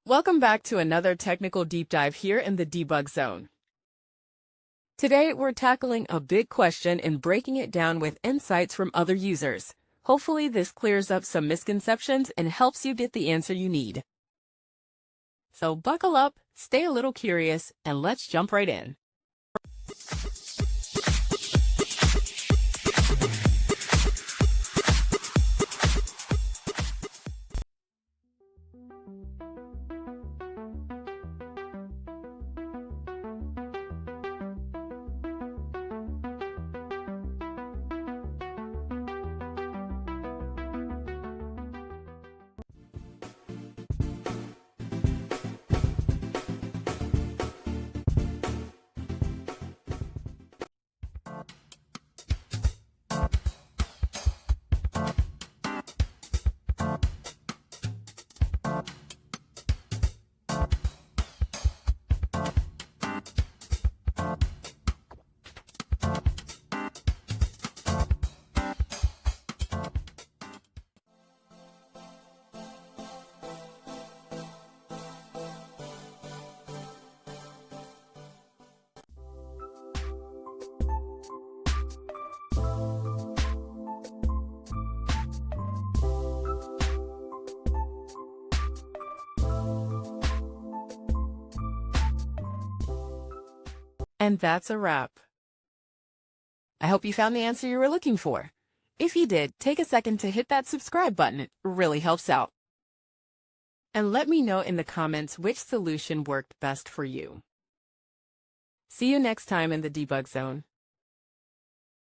Welcome back to another technical deep dive here in the debug zone. Today, we're tackling a big question and breaking it down with insights from other users. Hopefully, this clears up some misconceptions and helps you get the answer you need. So buckle up, stay a little curious, and let's jump right in. And that's a wrap. I hope you found the answer you were looking for. If you did, take a second to hit that subscribe button. It really helps out. And let me know in the comments which solution worked best for you. See you next time in the debug zone.